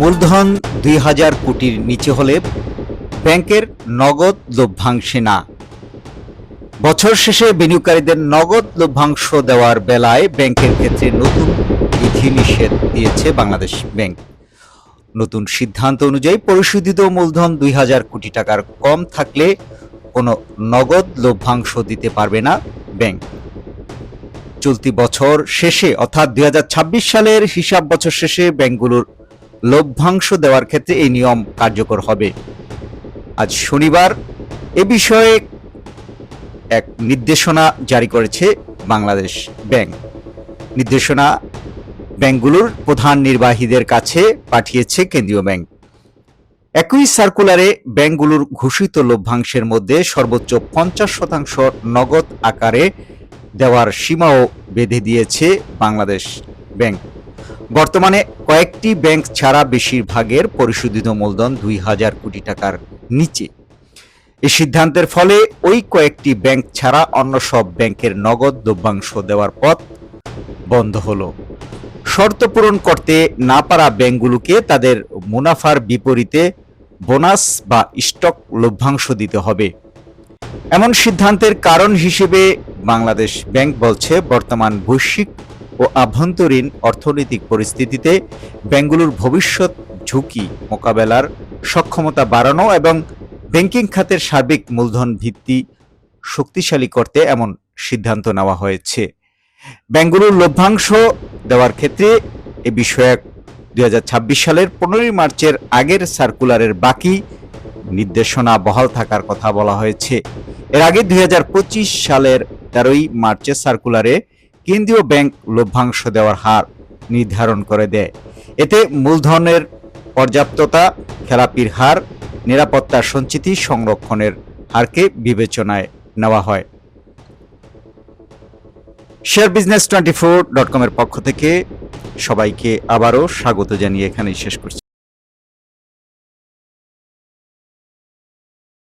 মূলধন ২,০০০ কোটির নিচে হলে ব্যাংকের নগদ লভ্যাংশে না। বছর শেষে বিনিয়োগকারীদের নগদ লভ্যাংশ দেওয়ার বেলায় ব্যাংকের ক্ষেত্রে নতুন বিধিনিষেধ দিয়েছে বাংলাদেশ ব্যাংক। নতুন সিদ্ধান্ত অনুযায়ী পরিশোধিত মূলধন ২,০০০ কোটি টাকার কম থাকলে কোনো নগদ লভ্যাংশ দিতে পারবে না ব্যাংক। চলতি বছর শেষে অর্থাৎ ২০২৬ সালের হিসাব বছর শেষে ব্যাংকগুলোর লভ্যাংশ দেওয়ার ক্ষেত্রে এই নিয়ম কার্যকর হবে। আজ শনিবার এ বিষয়ে এক নির্দেশনা জারি করেছে বাংলাদেশ ব্যাংক। নির্দেশনা ব্যাংকগুলোর প্রধান নির্বাহীদের কাছে পাঠিয়েছে কেন্দ্রীয় ব্যাংক। একই সার্কুলারে ব্যাংকগুলোর ঘোষিত লভ্যাংশের মধ্যে সর্বোচ্চ ৫০% নগদ আকারে দেওয়ার সীমাও বেঁধে দিয়েছে বাংলাদেশ ব্যাংক। বর্তমানে কয়েকটি ব্যাংক ছাড়া বেশিরভাগের পরিশোধিত মূলধন ২,০০০ কোটি টাকার নিচে। এই সিদ্ধান্তের ফলে ওই কয়েকটি ব্যাংক ছাড়া অন্য সব ব্যাংকের নগদ লভ্যাংশ দেওয়ার পথ বন্ধ হলো। শর্ত পূরণ করতে না পারা ব্যাংকগুলোকে তাদের মুনাফার বিপরীতে বোনাস বা স্টক লভ্যাংশ দিতে হবে। এমন সিদ্ধান্তের কারণ হিসেবে বাংলাদেশ ব্যাংক বলছে, বর্তমান বৈশ্বিক ও আভ্যন্তরীণ অর্থনৈতিক পরিস্থিতিতে ব্যাংকগুলোর ভবিষ্যৎ ঝুঁকি মোকাবেলার সক্ষমতা বাড়ানো এবং ব্যাংকিং খাতের সার্বিক মূলধন ভিত্তি শক্তিশালী করতে এমন সিদ্ধান্ত নেওয়া হয়েছে। ব্যাংকগুলোর লভ্যাংশ দেওয়ার ক্ষেত্রে এ বিষয়ক ২০২৬ সালের ১৫ মার্চের আগের সার্কুলারের বাকি নির্দেশনা বহাল থাকার কথা বলা হয়েছে। এর আগে ২০২৫ সালের ১৩ মার্চের সার্কুলারে কেন্দ্রীয় ব্যাংক লভ্যাংশ দেওয়ার হার নির্ধারণ করে দেয়। এতে মূলধনের পর্যাপ্ততা, খেলাপির হার, নিরাপত্তার সঞ্চিতি সংরক্ষণের হারকে বিবেচনায় নেওয়া হয়। sharebusiness24.com এর পক্ষ থেকে সবাইকে আবারও স্বাগত জানিয়ে এখানেই শেষ করছি।